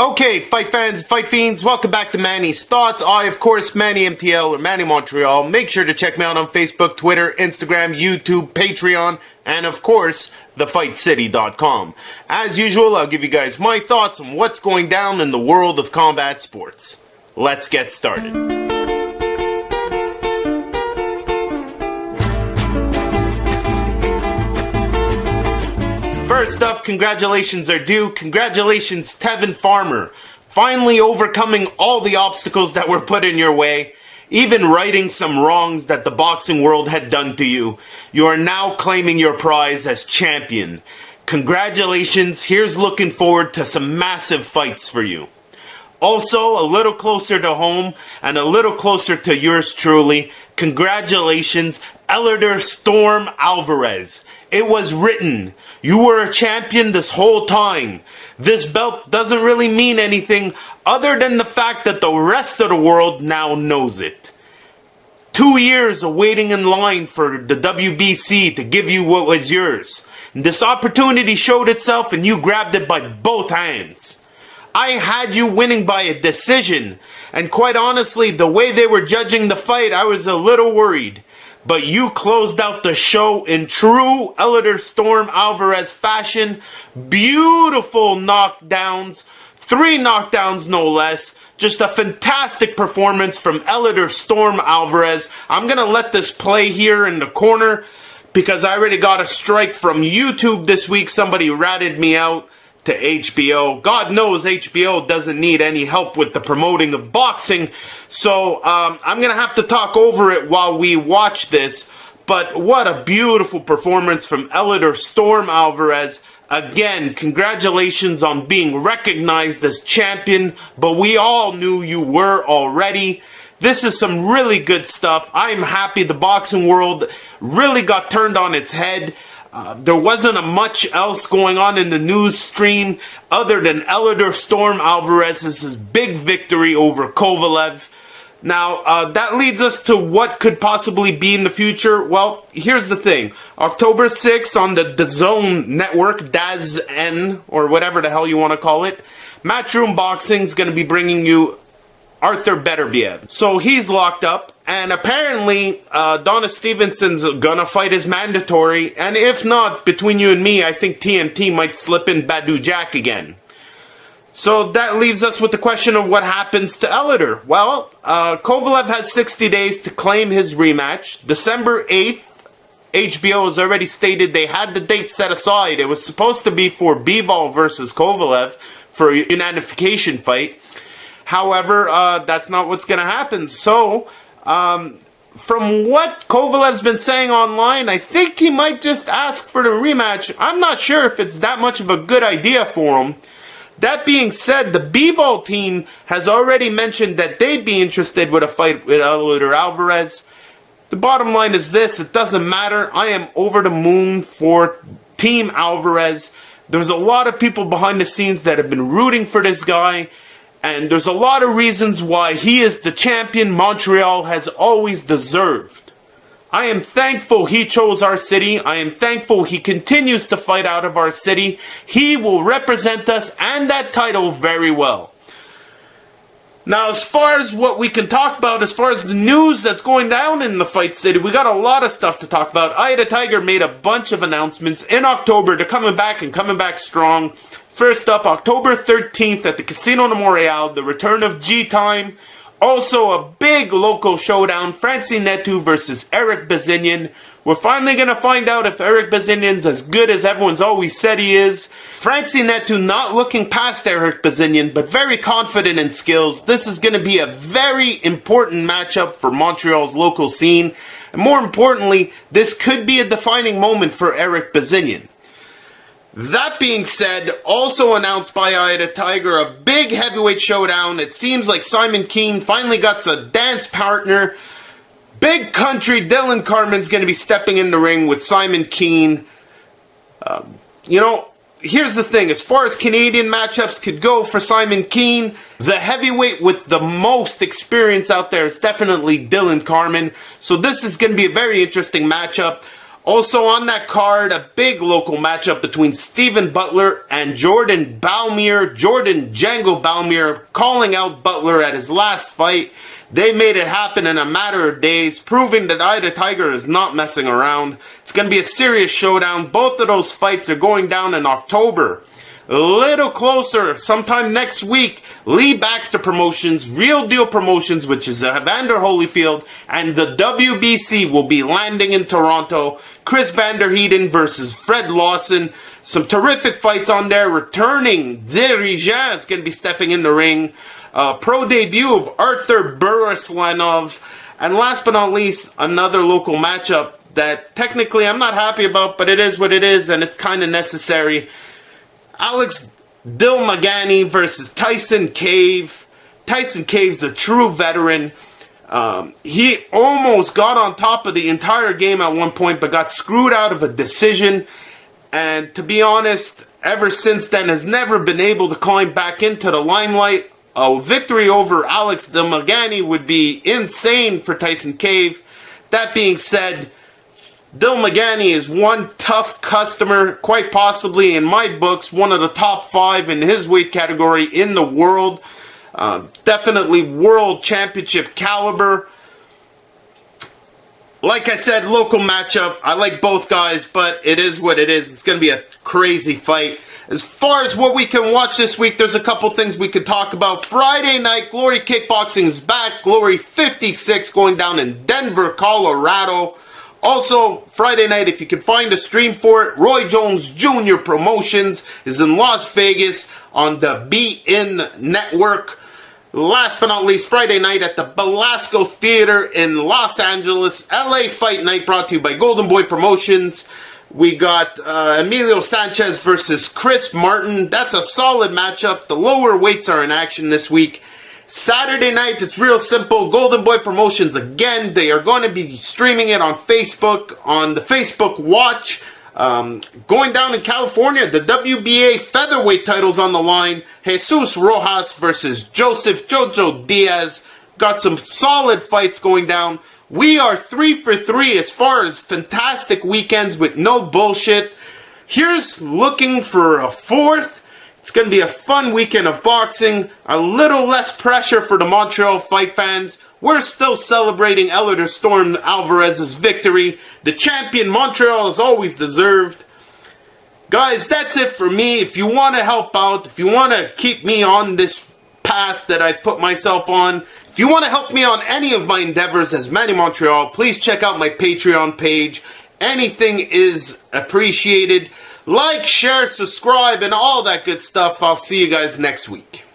Okay, fight fans, fight fiends, welcome back to Manny's Thoughts. I, of course, Manny MTL or Manny Montreal. Make sure to check me out on Facebook, Twitter, Instagram, YouTube, Patreon, and of course, thefightcity.com. As usual, I'll give you guys my thoughts on what's going down in the world of combat sports. Let's get started. First up, congratulations are due. Congratulations, Tevin Farmer. Finally overcoming all the obstacles that were put in your way, even righting some wrongs that the boxing world had done to you. You are now claiming your prize as champion. Congratulations. Here's looking forward to some massive fights for you. Also, a little closer to home and a little closer to yours truly, congratulations, Eleider Storm Alvarez. It was written. You were a champion this whole time. This belt doesn't really mean anything other than the fact that the rest of the world now knows it. 2 years of waiting in line for the WBC to give you what was yours. And this opportunity showed itself and you grabbed it by both hands. I had you winning by a decision. And quite honestly, the way they were judging the fight, I was a little worried. But you closed out the show in true Eleider Storm Alvarez fashion. Beautiful knockdowns. 3 knockdowns no less. Just a fantastic performance from Eleider Storm Alvarez. I'm going to let this play here in the corner because I already got a strike from YouTube this week. Somebody ratted me out to HBO. God knows HBO doesn't need any help with the promoting of boxing. So I'm going to have to talk over it while we watch this. But what a beautiful performance from Eleider Storm Alvarez. Again, congratulations on being recognized as champion. But we all knew you were already. This is some really good stuff. I'm happy the boxing world really got turned on its head. There wasn't much else going on in the news stream other than Eleider Storm Alvarez's big victory over Kovalev. Now, that leads us to what could possibly be in the future. Well, here's the thing. October 6th on the DAZN network, DAZN, or whatever the hell you want to call it, Matchroom Boxing is going to be bringing you Arthur Beterbiev. So he's locked up, and apparently Adonis Stevenson's gonna fight as mandatory, and if not, between you and me, I think TNT might slip in Badu Jack again. So that leaves us with the question of what happens to Eleider. Well, Kovalev has 60 days to claim his rematch. December 8th, HBO has already stated they had the date set aside. It was supposed to be for Bivol versus Kovalev for a unanification fight. However, that's not what's going to happen. So, from what Kovalev's been saying online, I think he might just ask for the rematch. I'm not sure if it's that much of a good idea for him. That being said, the Bivol team has already mentioned that they'd be interested with a fight with Eleider Alvarez. The bottom line is this, it doesn't matter. I am over the moon for Team Alvarez. There's a lot of people behind the scenes that have been rooting for this guy. And there's a lot of reasons why he is the champion Montreal has always deserved. I am thankful he chose our city. I am thankful he continues to fight out of our city. He will represent us and that title very well. Now, as far as what we can talk about, as far as the news that's going down in the Fight City, we got a lot of stuff to talk about. Eye of the Tiger made a bunch of announcements in October. They're coming back and coming back strong. First up, October 13th at the Casino de Montreal, the return of G-Time. Also a big local showdown, Francis Ngannou versus Eric Bazinian. We're finally going to find out if Eric Bazinian's as good as everyone's always said he is. Francis Ngannou not looking past Eric Bazinian, but very confident in skills. This is going to be a very important matchup for Montreal's local scene. And more importantly, this could be a defining moment for Eric Bazinian. That being said, also announced by Eye of the Tiger, a big heavyweight showdown. It seems like Simon Keane finally got a dance partner. Big country Dylan Carmen's going to be stepping in the ring with Simon Keane. Here's the thing. As far as Canadian matchups could go for Simon Keane, the heavyweight with the most experience out there is definitely Dylan Carmen. So this is going to be a very interesting matchup. Also on that card, a big local matchup between Stephen Butler and Jordan Balmier. Jordan Django Balmier calling out Butler at his last fight. They made it happen in a matter of days, proving that Ida Tiger is not messing around. It's going to be a serious showdown. Both of those fights are going down in October. A little closer, sometime next week, Lee Baxter Promotions, Real Deal Promotions, which is Evander Holyfield, and the WBC will be landing in Toronto. Chris Van Der Heiden versus Fred Lawson. Some terrific fights on there. Returning Dirijan is going to be stepping in the ring. Pro debut of Arthur Buraslanov. And last but not least, another local matchup that technically I'm not happy about, but it is what it is, and it's kind of necessary. Alex Dilmagani versus Tyson Cave. Tyson Cave's a true veteran. He almost got on top of the entire game at one point, but got screwed out of a decision. And to be honest, ever since then has never been able to climb back into the limelight. A victory over Alex Dilmagani would be insane for Tyson Cave. That being said, Dilmagani is one tough customer, quite possibly in my books, one of the top 5 in his weight category in the world. Definitely world championship caliber. Like I said, local matchup. I like both guys, but it is what it is. It's going to be a crazy fight. As far as what we can watch this week, there's a couple things we could talk about. Friday night, Glory Kickboxing is back. Glory 56 going down in Denver, Colorado. Also, Friday night, if you can find a stream for it, Roy Jones Jr. Promotions is in Las Vegas on the BN Network. Last but not least, Friday night at the Belasco Theater in Los Angeles, LA Fight Night brought to you by Golden Boy Promotions. We got Emilio Sanchez versus Chris Martin. That's a solid matchup. The lower weights are in action this week. Saturday night, it's real simple. Golden Boy Promotions again. They are going to be streaming it on Facebook, on the Facebook Watch. Going down in California, the WBA featherweight titles on the line. Jesus Rojas versus Joseph Jojo Diaz. Got some solid fights going down. We are 3 for 3 as far as fantastic weekends with no bullshit. Here's looking for a 4th. It's going to be a fun weekend of boxing. A little less pressure for the Montreal fight fans. We're still celebrating Eleider Storm Alvarez's victory. The champion Montreal has always deserved. Guys, that's it for me. If you want to help out, if you want to keep me on this path that I've put myself on, if you want to help me on any of my endeavors as Manny Montreal, please check out my Patreon page. Anything is appreciated. Like, share, subscribe, and all that good stuff. I'll see you guys next week.